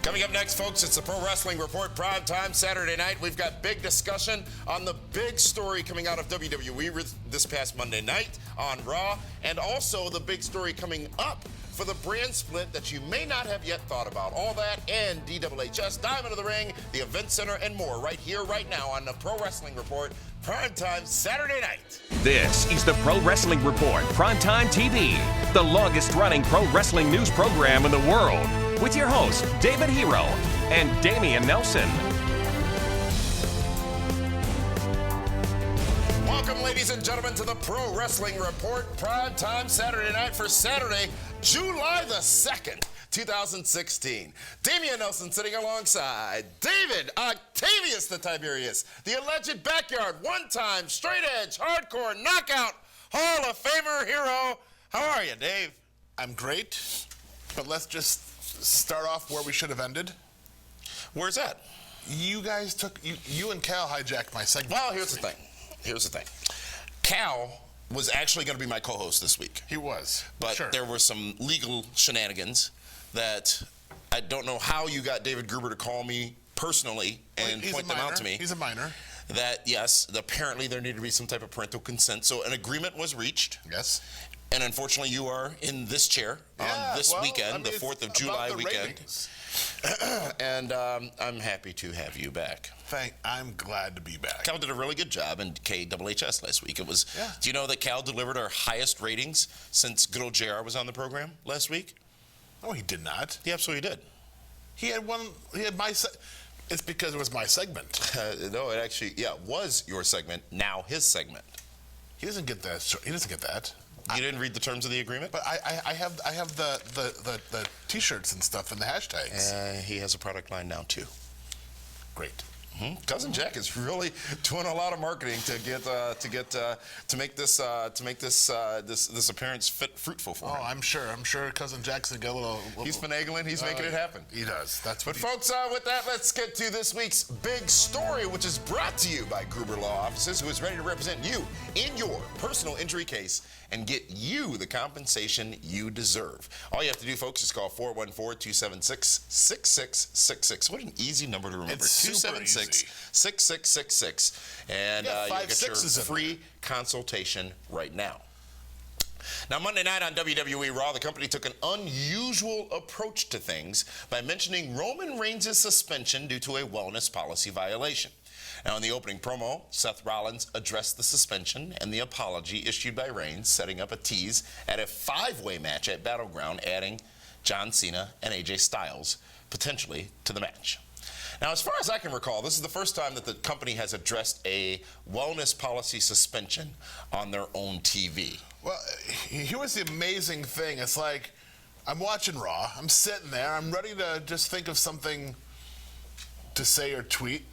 Coming up next, folks, it's the Pro Wrestling Report, prime time, Saturday night. We've got big discussion on the big story coming out of WWE this past Monday night on Raw, and also the big story coming up for the brand split that you may not have yet thought about. All that and DWHS, Diamond of the Ring, the Event Center, and more right here, right now on the Pro Wrestling Report, prime time, Saturday night. This is the Pro Wrestling Report, Primetime TV, the longest-running pro wrestling news program in the world, with your hosts, David Hero and Damian Nelson. Welcome, ladies and gentlemen, to the Pro Wrestling Report, prime time, Saturday night for Saturday, July the 2nd, 2016. Damian Nelson sitting alongside David Octavius the Tiberius, the alleged backyard, one-time, straight-edge, hardcore, knockout, Hall of Famer hero. How are you, Dave? I'm great, but let's just start off where we should have ended. Where's that? You guys took, you and Cal hijacked my segment. Well, here's the thing. Cal was actually going to be my co-host this week. He was. But sure. There were some legal shenanigans that I don't know how you got David Gruber to call me personally and point them out to me. He's a minor. That, yes, apparently there needed to be some type of parental consent. So an agreement was reached. Yes. And unfortunately, you are in this chair on this weekend, the 4th of July weekend. And I'm happy to have you back. I'm glad to be back. Cal did a really good job in KWHS last week. It was. Yeah. Do you know that Cal delivered our highest ratings since good old JR was on the program last week? Oh, he did not. He absolutely did. He had one. He had my. It's because it was my segment. No, it actually, was your segment. Now his segment. He doesn't get that. He doesn't get that. You didn't read the terms of the agreement? But I have the T-shirts and stuff and the hashtags. He has a product line now too. Great. Mm-hmm. Cousin Jack is really doing a lot of marketing to make this appearance fruitful for him. Oh, I'm sure Cousin Jackson got a little. He's finagling. He's making it happen. He does. That's what. But folks, with that, let's get to this week's big story, which is brought to you by Gruber Law Offices, who is ready to represent you in your personal injury case and get you the compensation you deserve. All you have to do, folks, is call 414-276-6666. What an easy number to remember. It's super easy. 276-6666. And you'll get your free consultation right now. Now, Monday night on WWE Raw, the company took an unusual approach to things by mentioning Roman Reigns' suspension due to a wellness policy violation. Now, in the opening promo, Seth Rollins addressed the suspension and the apology issued by Reigns, setting up a tease at a five-way match at Battleground, adding John Cena and AJ Styles potentially to the match. Now, as far as I can recall, this is the first time that the company has addressed a wellness policy suspension on their own TV. Well, here was the amazing thing. It's like, I'm watching Raw, I'm sitting there, I'm ready to just think of something to say or tweet,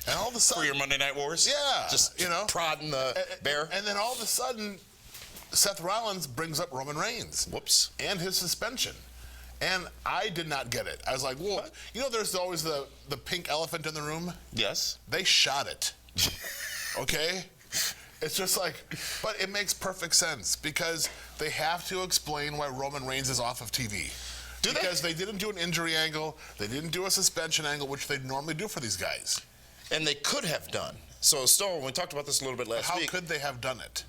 and all of a sudden... For your Monday Night Wars? Yeah. Just, prodding the bear? And then all of a sudden, Seth Rollins brings up Roman Reigns. Whoops. And his suspension. And I did not get it. I was like, well, there's always the pink elephant in the room? Yes. They shot it. Okay? It's just like, but it makes perfect sense because they have to explain why Roman Reigns is off of TV. Because they didn't do an injury angle, they didn't do a suspension angle, which they normally do for these guys. And they could have done. So, Stoll, we talked about this a little bit last week. How could they have done it?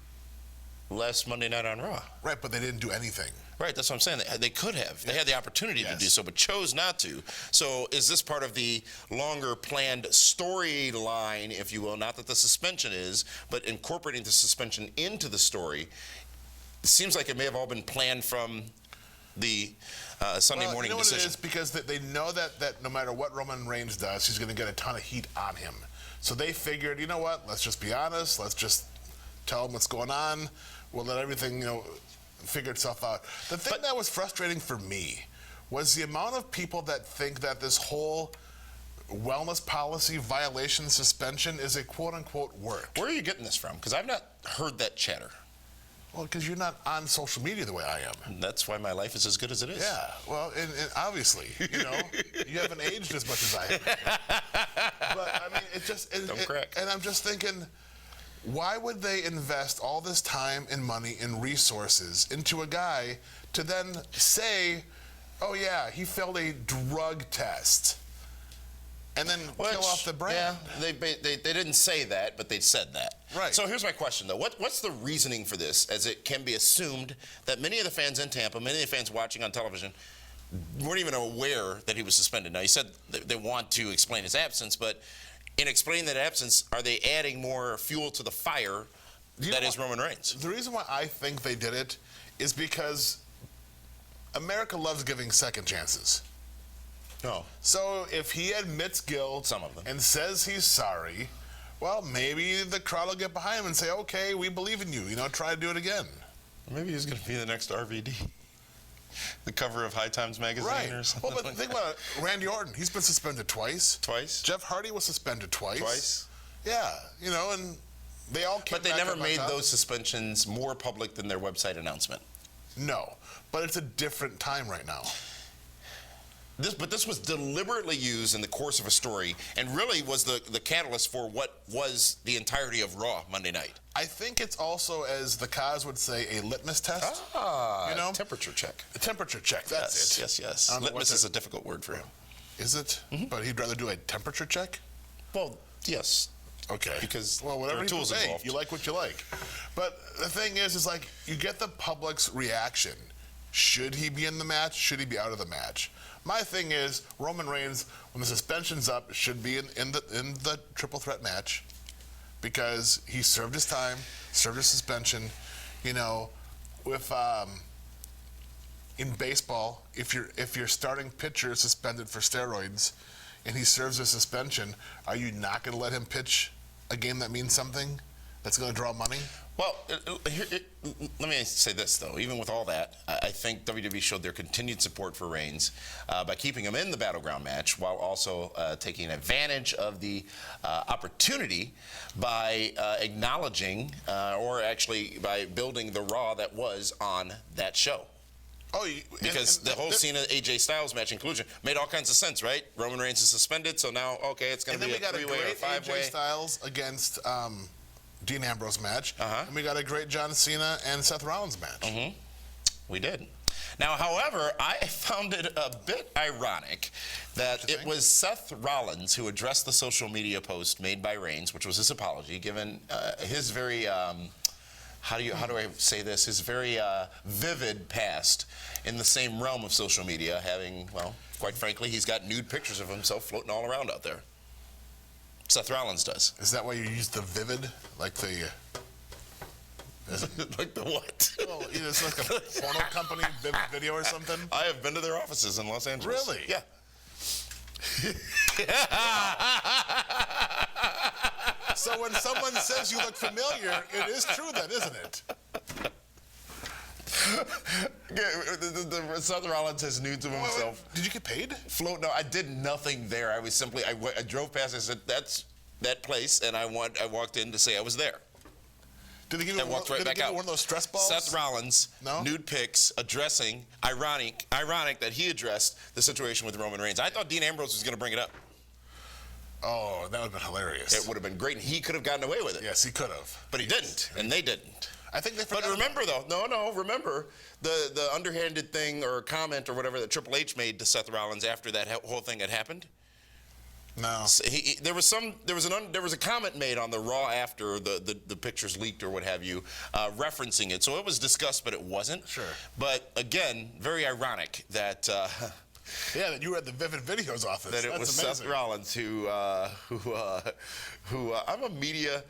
Last Monday night on Raw. Right, but they didn't do anything. Right, that's what I'm saying. They could have. They had the opportunity to do so, but chose not to. So is this part of the longer planned storyline, if you will? Not that the suspension is, but incorporating the suspension into the story. It seems like it may have all been planned from the Sunday morning decision. What it is? Because they know that no matter what Roman Reigns does, he's going to get a ton of heat on him. So they figured, you know what, let's just be honest. Let's just tell him what's going on. We'll let everything, figure itself out. The thing that was frustrating for me was the amount of people that think that this whole wellness policy violation suspension is a quote-unquote work. Where are you getting this from? Because I've not heard that chatter. Well, because you're not on social media the way I am. And that's why my life is as good as it is. Yeah, well, and obviously, you haven't aged as much as I have. But, I mean, it just... Don't crack. And I'm just thinking... Why would they invest all this time and money and resources into a guy to then say oh yeah, he failed a drug test. And then kill off the brand. Yeah, they didn't say that, but they said that. Right. So here's my question, though. What's the reasoning for this, as it can be assumed that many of the fans in Tampa, many of the fans watching on television, weren't even aware that he was suspended? Now, you said they want to explain his absence, but in explaining that absence, are they adding more fuel to the fire that is Roman Reigns? The reason why I think they did it is because America loves giving second chances. No. So if he admits guilt Some of them. and says he's sorry, well, maybe the crowd will get behind him and say, okay, we believe in you. You know, try to do it again. Maybe he's going to be the next RVD. The cover of High Times magazine or something. Well, but think about it. Randy Orton, he's been suspended twice. Twice? Jeff Hardy was suspended twice. Twice? Yeah, you know, and they all came But they back never up on made top. those suspensions more public than their website announcement. No, but it's a different time right now. But this was deliberately used in the course of a story and really was the catalyst for what was the entirety of Raw Monday night. I think it's also, as the Kaz would say, a litmus test. Ah, you know? temperature check. A temperature check, that's it. Yes. Litmus is a difficult word for him. Is it? But he'd rather do a temperature check? Well, yes. Okay. Because well, whatever there are tools involved. You like what you like. But the thing is like, you get the public's reaction. Should he be in the match? Should he be out of the match? My thing is, Roman Reigns, when the suspension's up, should be in the triple threat match because he served his time, served his suspension. You know, with in baseball, if your starting pitcher is suspended for steroids and he serves a suspension, are you not going to let him pitch a game that means something, that's going to draw money? Well, let me say this, though. Even with all that, I think WWE showed their continued support for Reigns by keeping him in the Battleground match while also taking advantage of the opportunity by acknowledging or actually by building the Raw that was on that show. Oh, because the whole Cena AJ Styles match inclusion made all kinds of sense, right? Roman Reigns is suspended, so now, okay, it's going to be a three-way or a five-way. AJ Styles against Dean Ambrose match, and we got a great John Cena and Seth Rollins match. We did. Now, however, I found it a bit ironic that it was Seth Rollins who addressed the social media post made by Reigns, which was his apology, given his very how do I say this? His very vivid past in the same realm of social media, having, well, quite frankly, he's got nude pictures of himself floating all around out there. Seth Rollins does. Is that why you use the vivid, like the? Like the what? Well, it's like a porno company Vivid video or something. I have been to their offices in Los Angeles. Really? Yeah. So when someone says you look familiar, it is true then, isn't it? Seth Rollins has nudes of himself. Did you get paid? No, I did nothing there. I was simply, I drove past, I said, that's that place, and I walked in to say I was there. Did they give you, and walked right back out. One of those stress balls? Seth Rollins, nude pics, addressing, ironic that he addressed the situation with Roman Reigns. I thought Dean Ambrose was going to bring it up. Oh, that would have been hilarious. It would have been great, and he could have gotten away with it. Yes, he could have. But he didn't, and they didn't. I think they forgot. But remember, though, remember the underhanded thing or comment or whatever that Triple H made to Seth Rollins after that whole thing had happened? No. So there was a comment made on the Raw after the pictures leaked or what have you, referencing it. So it was discussed, but it wasn't. Sure. But again, very ironic that. Yeah, that you were at the Vivid Videos office. That it was amazing. Seth Rollins who I'm a media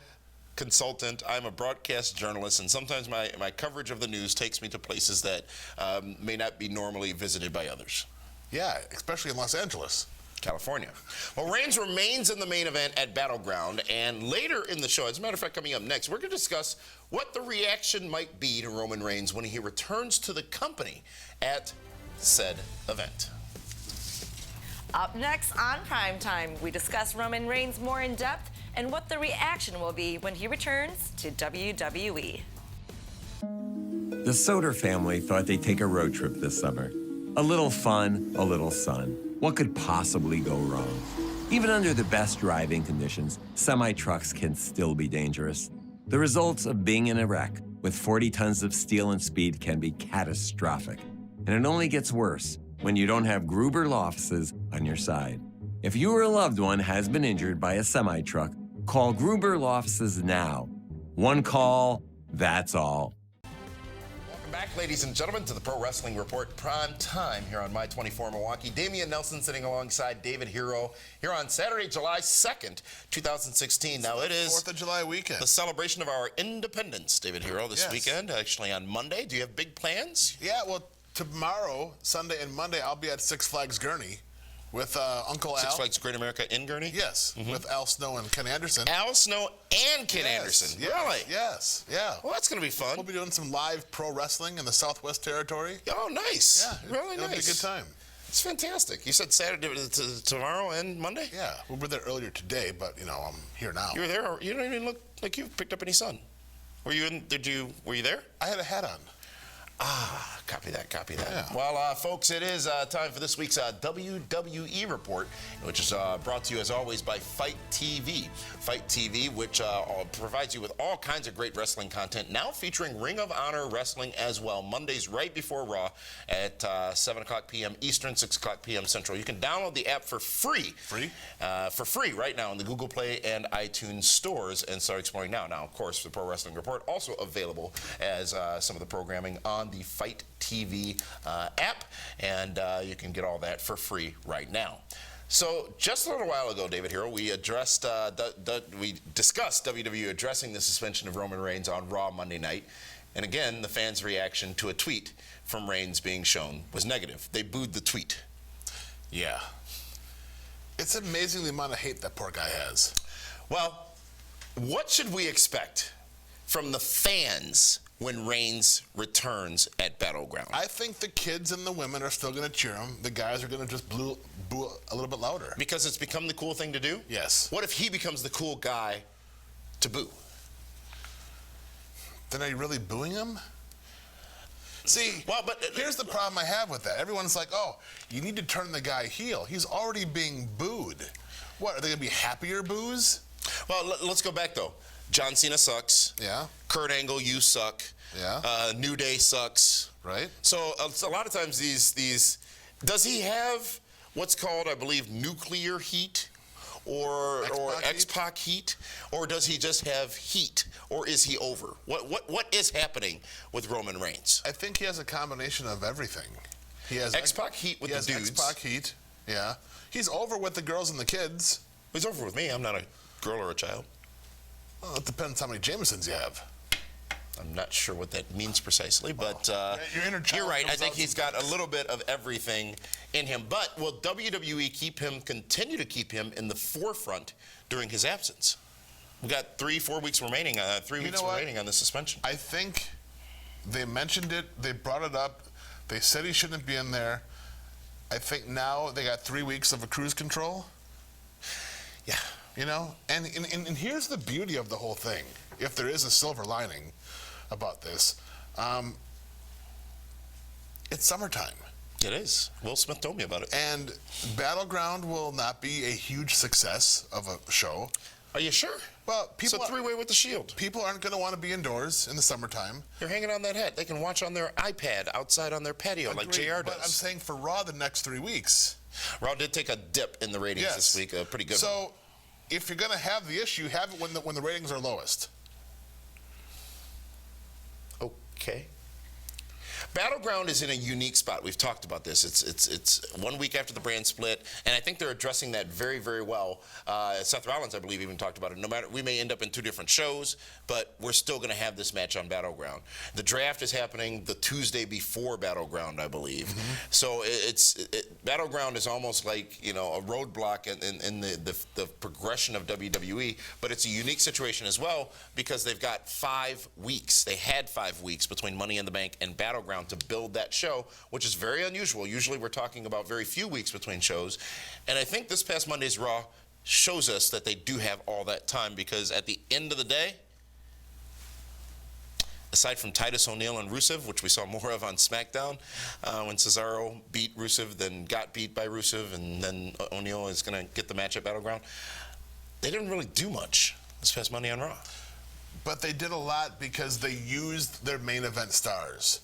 consultant, I'm a broadcast journalist, and sometimes my coverage of the news takes me to places that may not be normally visited by others. Yeah, especially in Los Angeles. California. Well, Reigns remains in the main event at Battleground, and later in the show, as a matter of fact, coming up next, we're going to discuss what the reaction might be to Roman Reigns when he returns to the company at said event. Up next on Primetime, we discuss Roman Reigns more in depth and what the reaction will be when he returns to WWE. The Soder family thought they'd take a road trip this summer. A little fun, a little sun. What could possibly go wrong? Even under the best driving conditions, semi-trucks can still be dangerous. The results of being in a wreck with 40 tons of steel and speed can be catastrophic. And it only gets worse when you don't have Gruber Lofts on your side. If you or a loved one has been injured by a semi-truck, call Gruber Lofts now. One call, that's all. Welcome back, ladies and gentlemen, to the Pro Wrestling Report Prime Time here on My 24 Milwaukee. Damian Nelson sitting alongside David Hero here on Saturday, July 2nd, 2016. Now it is 4th of July weekend. The celebration of our independence, David Hero, this weekend, actually on Monday. Do you have big plans? Yeah, well, tomorrow, Sunday and Monday, I'll be at Six Flags Gurney with Uncle Al. Six Flags Great America in Gurney? Yes, with Al Snow and Ken Anderson. Al Snow and Ken Anderson. Yes, Really? Yes, yeah. Well, that's going to be fun. We'll be doing some live pro wrestling in the Southwest Territory. Oh, nice. Yeah, really it'll nice. be a good time. It's fantastic. You said Saturday tomorrow and Monday? Yeah, we were there earlier today, but I'm here now. You were there. You don't even look like you picked up any sun. Were you in? Were you there? I had a hat on. Copy that. Yeah. Well, folks, it is time for this week's WWE Report, which is brought to you, as always, by Fight TV. Fight TV, which provides you with all kinds of great wrestling content, now featuring Ring of Honor Wrestling as well, Mondays right before Raw at 7 o'clock p.m. Eastern, 6 o'clock p.m. Central. You can download the app for free. For free right now in the Google Play and iTunes stores and start exploring now. Now, of course, the Pro Wrestling Report also available as some of the programming on the Fight TV app, and you can get all that for free right now. So just a little while ago, David Hero, we addressed, we discussed WWE addressing the suspension of Roman Reigns on Raw Monday night, and again, the fans' reaction to a tweet from Reigns being shown was negative. They booed the tweet. Yeah. It's amazing the amount of hate that poor guy has. Well, what should we expect from the fans when Reigns returns at Battleground? I think the kids and the women are still going to cheer him. The guys are going to just boo a little bit louder. Because it's become the cool thing to do? Yes. What if he becomes the cool guy to boo? Then are you really booing him? See, well, but here's the problem I have with that. Everyone's like, oh, you need to turn the guy heel. He's already being booed. What, are they going to be happier boos? Well, let's go back, though. John Cena sucks. Yeah. Kurt Angle, you suck. Yeah. New Day sucks. Right. So a lot of times these, does he have what's called, I believe, nuclear heat? Or X-Pac heat? Or does he just have heat? Or is he over? What is happening with Roman Reigns? I think he has a combination of everything. He has X-Pac heat with the dudes. He has X-Pac heat, yeah. He's over with the girls and the kids. He's over with me. I'm not a girl or a child. Well, it depends how many Jamesons you have. I'm not sure what that means precisely, but your inner child you're right. I comes think out he's got a little bit of everything in him. But will WWE continue to keep him in the forefront during his absence? We've got 3-4 weeks remaining, 3 weeks remaining on the suspension. I think they mentioned it. They brought it up. They said he shouldn't be in there. I think now they got 3 weeks of a cruise control. Yeah. And here's the beauty of the whole thing, if there is a silver lining about this. It's summertime. It is. Will Smith told me about it. And Battleground will not be a huge success of a show. Are you sure? Well, people it's a three-way with the Shield. People aren't going to want to be indoors in the summertime. They're hanging on that hat. They can watch on their iPad outside on their patio like JR does. But I'm saying for Raw the next 3 weeks. Raw did take a dip in the ratings this week, a pretty good one. So if you're going to have the issue, have it when the ratings are lowest. Okay. Battleground is in a unique spot. We've talked about this. It's 1 week after the brand split, and I think they're addressing that very, very well. Seth Rollins, I believe, even talked about it. No matter, we may end up in 2 different shows, but we're still going to have this match on Battleground. The draft is happening the Tuesday before Battleground, I believe. Mm-hmm. So Battleground is almost like a roadblock in the progression of WWE, but it's a unique situation as well because they've got 5 weeks. They had 5 weeks between Money in the Bank and Battleground to build that show, which is very unusual. Usually we're talking about very few weeks between shows. And I think this past Monday's Raw shows us that they do have all that time because at the end of the day, aside from Titus O'Neil and Rusev, which we saw more of on SmackDown, when Cesaro beat Rusev, then got beat by Rusev, and then O'Neil is going to get the match at Battleground, they didn't really do much this past Monday on Raw. But they did a lot because they used their main event stars.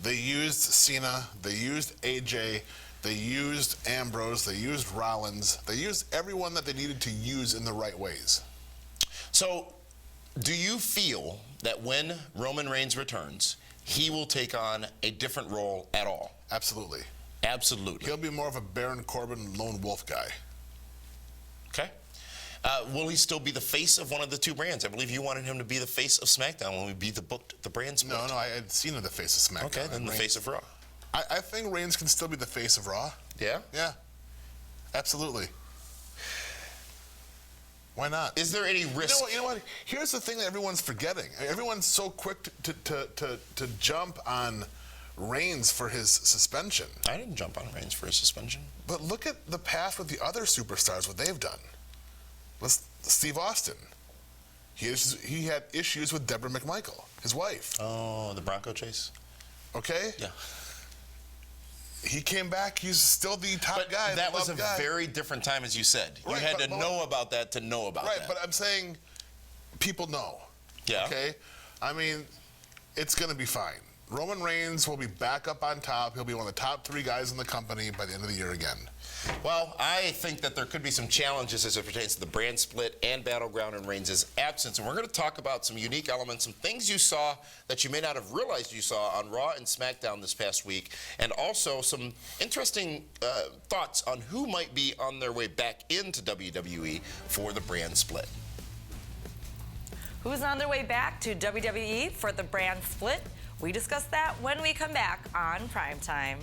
They used Cena, they used AJ, They used Ambrose, they used Rollins, they used everyone that they needed to use in the right ways. So, do you feel that when Roman Reigns returns, he will take on a different role at all? Absolutely. Absolutely. He'll be more of a Baron Corbin lone wolf guy. Okay. Will he still be the face of one of the two brands? I believe you wanted him to be the face of SmackDown when we booked the brand split. No, I had seen him the face of SmackDown. Okay, then the face of Raw. I think Reigns can still be the face of Raw. Yeah? Yeah. Absolutely. Why not? Is there any risk? You know what? Here's the thing that everyone's forgetting. Everyone's so quick to jump on Reigns for his suspension. I didn't jump on Reigns for his suspension. But look at the past with the other superstars, what they've done. With Steve Austin. He had issues with Deborah McMichael, his wife. Oh, the Bronco chase? Okay? Yeah. He came back. He's still the top guy. That was a very different time, as you said. You Right, had to know about that to know about that. Right, but I'm saying people know. Yeah. Okay? I mean, it's going to be fine. Roman Reigns will be back up on top. He'll be one of the top 3 guys in the company by the end of the year again. Well, I think that there could be some challenges as it pertains to the brand split and Battleground in Reigns' absence. And we're going to talk about some unique elements, some things you saw that you may not have realized you saw on Raw and SmackDown this past week, and also some interesting thoughts on who might be on their way back into WWE for the brand split. Who's on their way back to WWE for the brand split? We discuss that when we come back on Primetime.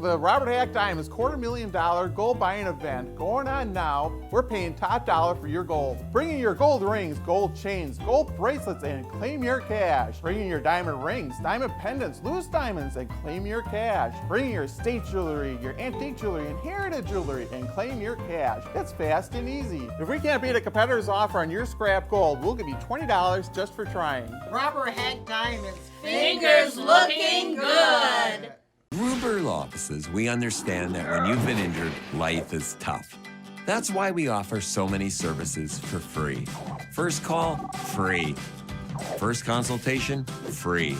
The Robert Hack Diamonds $250,000 gold buying event going on now. We're paying top dollar for your gold. Bring in your gold rings, gold chains, gold bracelets, and claim your cash. Bring in your diamond rings, diamond pendants, loose diamonds, and claim your cash. Bring in your state jewelry, your antique jewelry, and heritage jewelry, and claim your cash. It's fast and easy. If we can't beat a competitor's offer on your scrap gold, we'll give you $20 just for trying. Robert Hack Diamonds. Fingers looking good. Gruber Law Offices, we understand that when you've been injured, life is tough. That's why we offer so many services for free. First call, free. First consultation, free.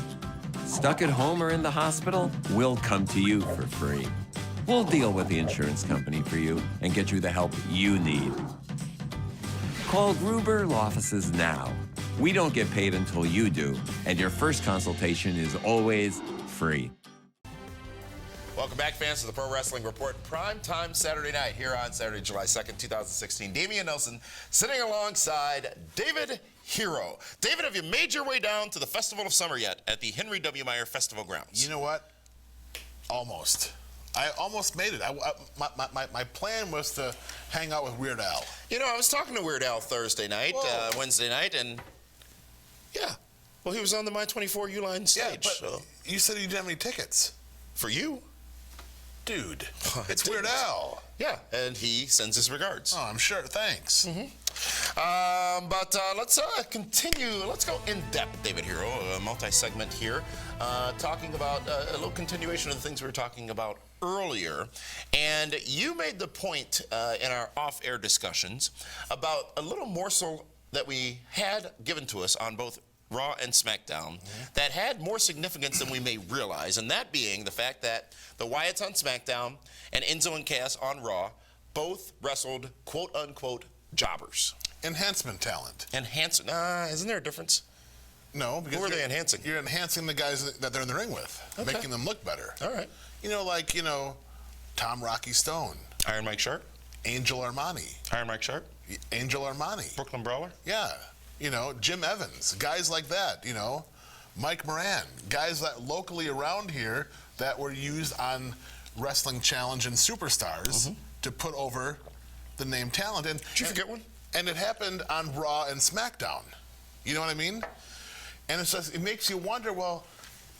Stuck at home or in the hospital? We'll come to you for free. We'll deal with the insurance company for you and get you the help you need. Call Gruber Law Offices now. We don't get paid until you do, and your first consultation is always free. Welcome back, fans, to the Pro Wrestling Report. Primetime Saturday night here on Saturday, July 2nd, 2016. Damian Nelson sitting alongside David Hero. David, have you made your way down to the Festival of Summer yet at the Henry W. Meyer Festival Grounds? You know what? Almost. I almost made it. My plan was to hang out with Weird Al. You know, I was talking to Weird Al Thursday night, Wednesday night, and yeah. Well, he was on the My24 Uline stage. Yeah, but you said you didn't have any tickets. For you? Dude, it's Weird Al. Yeah, and he sends his regards. Oh, I'm sure. Thanks. But let's continue. Let's go in depth, David Hero, a multi-segment here, talking about a little continuation of the things we were talking about earlier. And you made the point in our off-air discussions about a little morsel that we had given to us on both Raw and SmackDown that had more significance than we may realize, and that being the fact that the Wyatts on SmackDown and Enzo and Cass on Raw both wrestled quote-unquote jobbers. Enhancement talent. Isn't there a difference? No, because who are they enhancing? You're enhancing the guys that they're in the ring with, making them look better. All right. Tom Rocky Stone. Iron Mike Sharp. Angel Armani. Iron Mike Sharp. Angel Armani. Brooklyn Brawler. Yeah. Jim Evans, guys like that, Mike Moran, guys that locally around here that were used on Wrestling Challenge and Superstars to put over the name talent. And did you forget one? And it happened on Raw and SmackDown. You know what I mean? And it's just, it makes you wonder, well,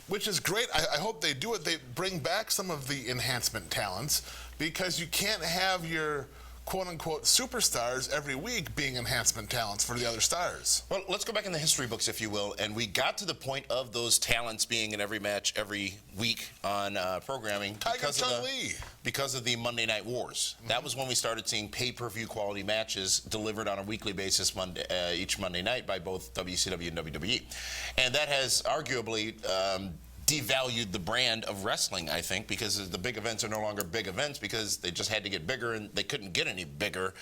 which is great. I hope they do it. They bring back some of the enhancement talents, because you can't have your quote-unquote superstars every week being enhancement talents for the other stars. Well, let's go back in the history books, if you will, and we got to the point of those talents being in every match every week on programming because of the Monday Night Wars. That was when we started seeing pay-per-view quality matches delivered on a weekly basis each Monday night by both WCW and WWE. And that has arguably devalued the brand of wrestling, I think, because the big events are no longer big events because they just had to get bigger and they couldn't get any bigger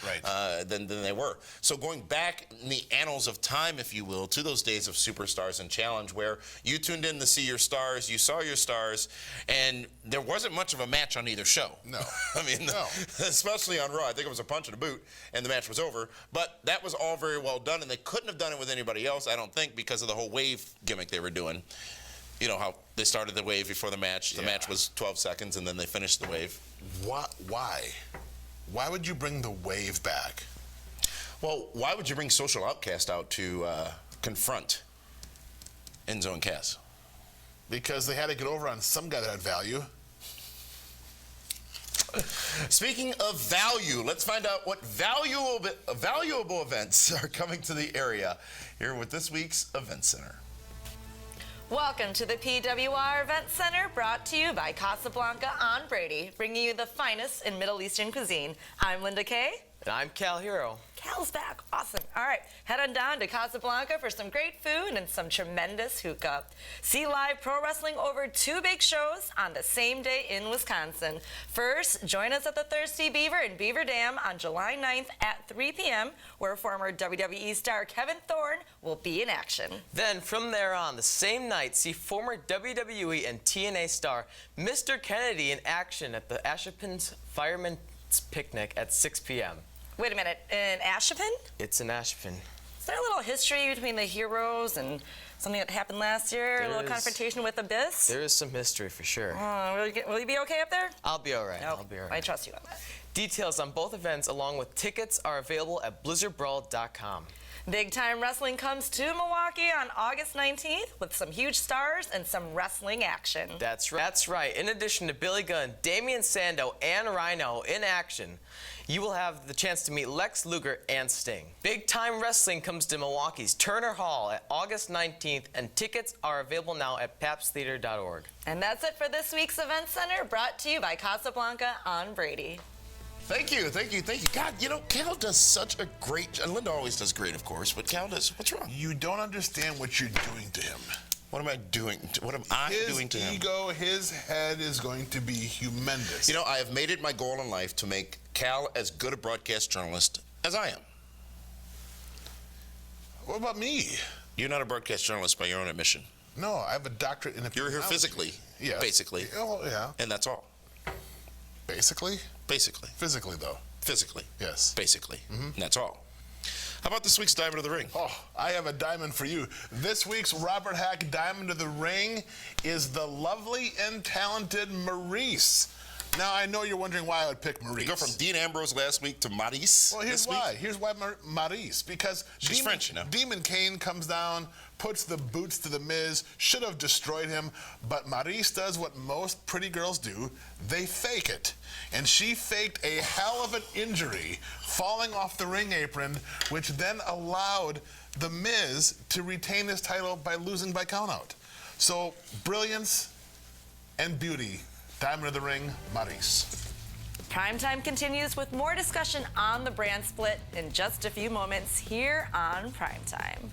than they were. So going back in the annals of time, if you will, to those days of Superstars and Challenge where you tuned in to see your stars, you saw your stars, and there wasn't much of a match on either show. No. I mean, especially on Raw. I think it was a punch and a boot, and the match was over. But that was all very well done, and they couldn't have done it with anybody else, I don't think, because of the whole wave gimmick they were doing. You know how they started the wave before the match. The match was 12 seconds, and then they finished the wave. Why? Why would you bring the wave back? Well, why would you bring Social Outcast out to confront Enzo and Cass? Because they had to get over on some guy that had value. Speaking of value, let's find out what valuable events are coming to the area here with this week's Event Center. Welcome to the PWR Event Center, brought to you by Casablanca on Brady, bringing you the finest in Middle Eastern cuisine. I'm Linda Kay. And I'm Cal Hero. Cal's back. Awesome. All right, head on down to Casablanca for some great food and some tremendous hookah. See live pro wrestling over 2 big shows on the same day in Wisconsin. First, join us at the Thirsty Beaver in Beaver Dam on July 9th at 3 p.m., where former WWE star Kevin Thorne will be in action. Then from there on, the same night, see former WWE and TNA star Mr. Kennedy in action at the Ashepin's Fireman's Picnic at 6 p.m. Wait a minute, in Ashepin? It's in Ashepin. Is there a little history between the heroes and something that happened last year? A little confrontation with Abyss? There is some history for sure. Will you be okay up there? I'll be all right. No, I'll be all right. I trust you on that. Details on both events along with tickets are available at blizzardbrawl.com. Big Time Wrestling comes to Milwaukee on August 19th with some huge stars and some wrestling action. That's right. In addition to Billy Gunn, Damian Sandow, and Rhino in action, you will have the chance to meet Lex Luger and Sting. Big Time Wrestling comes to Milwaukee's Turner Hall at August 19th, and tickets are available now at papstheater.org. And that's it for this week's Event Center, brought to you by Casablanca on Brady. Thank you. God, you know, Cal does such a great, and Linda always does great, of course, but Cal does, what's wrong? You don't understand what you're doing to him. What am I doing? What am I doing to him? His ego, his head is going to be humongous. You know, I have made it my goal in life to make Cal as good a broadcast journalist as I am. What about me? You're not a broadcast journalist by your own admission. No, I have a doctorate in You're here physically, basically. Oh, yeah. And that's all. Basically? Basically. Physically, though. Physically. Yes. Basically. And that's all. How about this week's Diamond of the Ring? Oh, I have a diamond for you. This week's Robert Hack Diamond of the Ring is the lovely and talented Maurice. Now, I know you're wondering why I would pick Maurice. You go from Dean Ambrose last week to Maurice. Well, here's why. Here's why Maurice. Because she's French, you know. Demon Kane comes down, puts the boots to the Miz, should have destroyed him, but Maurice does what most pretty girls do. They fake it. And she faked a hell of an injury, falling off the ring apron, which then allowed the Miz to retain his title by losing by countout. So, brilliance and beauty. Diamond of the Ring, Maurice. Primetime continues with more discussion on the brand split in just a few moments here on Primetime.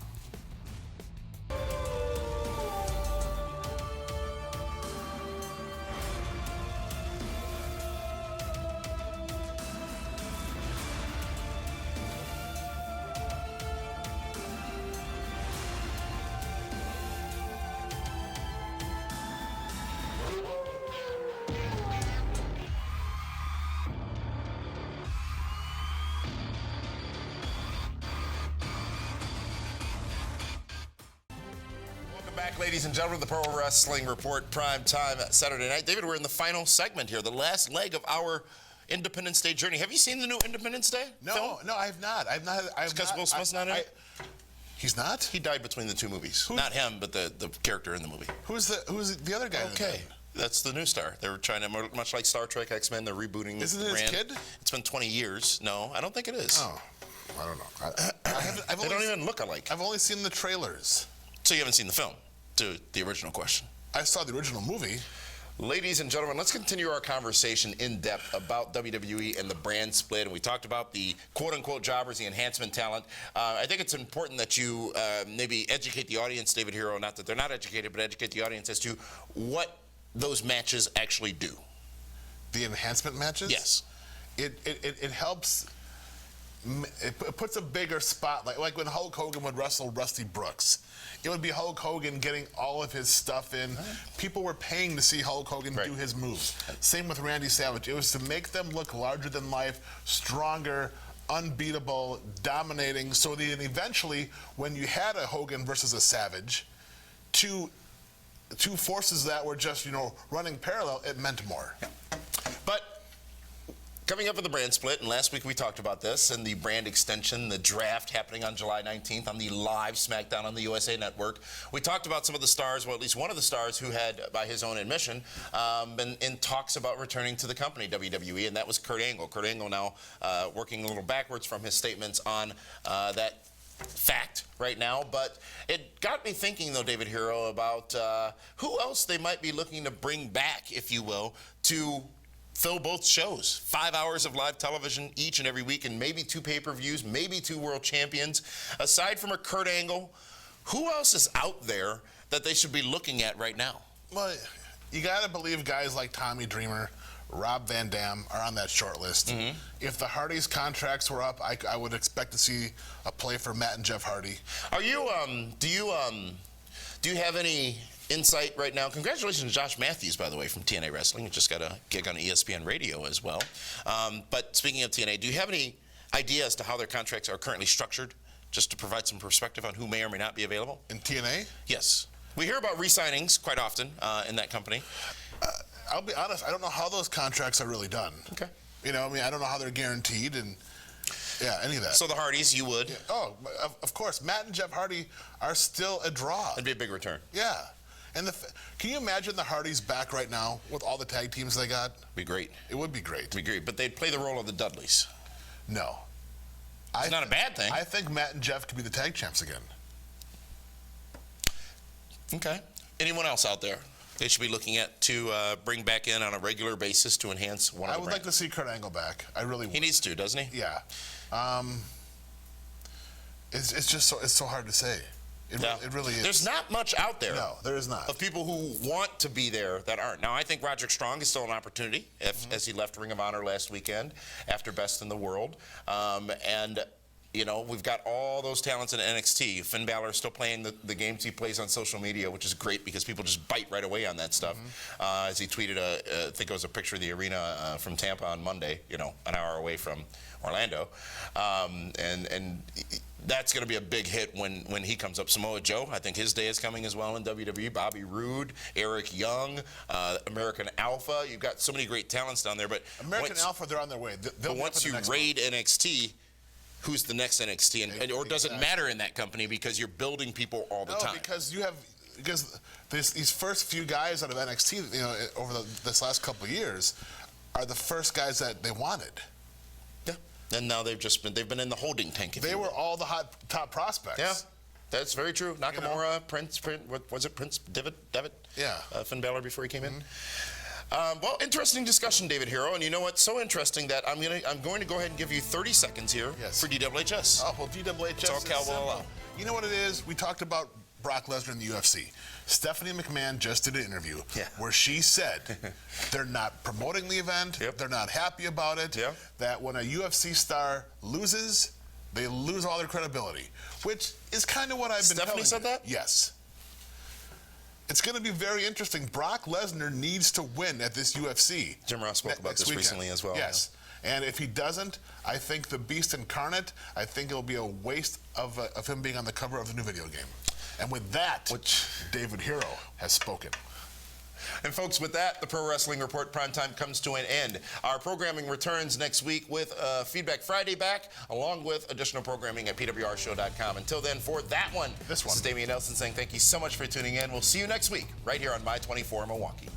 Back, ladies and gentlemen, the Pro Wrestling Report, Prime Time Saturday night. David, we're in the final segment here, the last leg of our Independence Day journey. Have you seen the new Independence Day film? No, I have not. It's because Will Smith's not in it? He's not? He died between the two movies. Not him, but the character in the movie. Who's the other guy? Okay. That's the new star. They were trying to, much like Star Trek, X-Men, they're rebooting. Isn't it his kid? It's been 20 years. No, I don't think it is. Oh, I don't know. They don't even look alike. I've only seen the trailers. So you haven't seen the film, to the original question. I saw the original movie. Ladies and gentlemen, let's continue our conversation in depth about WWE and the brand split. And we talked about the quote-unquote jobbers, the enhancement talent. I think it's important that you maybe educate the audience, David Hero, not that they're not educated, but educate the audience as to what those matches actually do. The enhancement matches? Yes. It helps. It puts a bigger spotlight, like when Hulk Hogan would wrestle Rusty Brooks. It would be Hulk Hogan getting all of his stuff in. People were paying to see Hulk Hogan do his moves. Same with Randy Savage. It was to make them look larger than life, stronger, unbeatable, dominating, so that eventually, when you had a Hogan versus a Savage, two forces that were just, running parallel, it meant more. But coming up with the brand split, and last week we talked about this, and the brand extension, the draft happening on July 19th on the live SmackDown on the USA Network. We talked about some of the stars, well, at least one of the stars who had, by his own admission, been in talks about returning to the company, WWE, and that was Kurt Angle. Kurt Angle now working a little backwards from his statements on that fact right now, but it got me thinking, though, David Hero, about who else they might be looking to bring back, if you will, to fill both shows. 5 hours of live television each and every week, and maybe 2 pay-per-views, maybe 2 world champions. Aside from a Kurt Angle, who else is out there that they should be looking at right now? Well, you got to believe guys like Tommy Dreamer, Rob Van Dam are on that short list. If the Hardys' contracts were up, I would expect to see a play for Matt and Jeff Hardy. Are you, do you have any insight right now? Congratulations to Josh Matthews, by the way, from TNA Wrestling. He just got a gig on ESPN Radio as well. But speaking of TNA, do you have any idea as to how their contracts are currently structured, just to provide some perspective on who may or may not be available? In TNA? Yes. We hear about re-signings quite often in that company. I'll be honest, I don't know how those contracts are really done. Okay. I don't know how they're guaranteed, and any of that. So the Hardys, you would? Yeah. Oh, of course. Matt and Jeff Hardy are still a draw. That'd be a big return. Yeah. And can you imagine the Hardys back right now with all the tag teams they got? Be great. It would be great. Be great, but they'd play the role of the Dudleys. No. It's not a bad thing. I think Matt and Jeff could be the tag champs again. Okay. Anyone else out there they should be looking at to bring back in on a regular basis to enhance one of the I would like to see Kurt Angle back. I really would. He needs to, doesn't he? Yeah. It's just so hard to say. It really is. There's not much out there. No, there is not. Of people who want to be there that aren't. Now, I think Roderick Strong is still an opportunity as he left Ring of Honor last weekend after Best in the World. We've got all those talents in NXT. Finn Balor is still playing the games he plays on social media, which is great because people just bite right away on that stuff. As he tweeted, I think it was a picture of the arena from Tampa on Monday, an hour away from Orlando. And that's going to be a big hit when he comes up. Samoa Joe, I think his day is coming as well in WWE. Bobby Roode, Eric Young, American Alpha. You've got so many great talents down there. But American Alpha, they're on their way. But once you raid NXT, who's the next NXT? Or does it matter in that company because you're building people all the time? No, because these first few guys out of NXT, over this last couple of years, are the first guys that they wanted. Yeah. And now they've been in the holding tank. They were all the top prospects. Yeah, that's very true. Nakamura, Prince, what was it, Prince Devitt? Yeah. Finn Balor before he came in. Well, interesting discussion, David Hero, and you know what's so interesting that I'm going to go ahead and give you 30 seconds here for DWHS. Oh, well, DWHS It's all Cal will allow. You know what it is? We talked about Brock Lesnar in the UFC. Stephanie McMahon just did an interview where she said they're not promoting the event, they're not happy about it, that when a UFC star loses, they lose all their credibility, which is kind of what I've been telling you. Stephanie said that? Yes. It's going to be very interesting. Brock Lesnar needs to win at this UFC. Jim Ross spoke about this recently as well. Yes. And if he doesn't, I think the Beast Incarnate, I think it'll be a waste of him being on the cover of the new video game. And with that, David Hero has spoken. And folks, with that, the Pro Wrestling Report Primetime comes to an end. Our programming returns next week with Feedback Friday back, along with additional programming at PWRshow.com. Until then, for that one, this is Damian Nelson saying thank you so much for tuning in. We'll see you next week, right here on My 24 Milwaukee.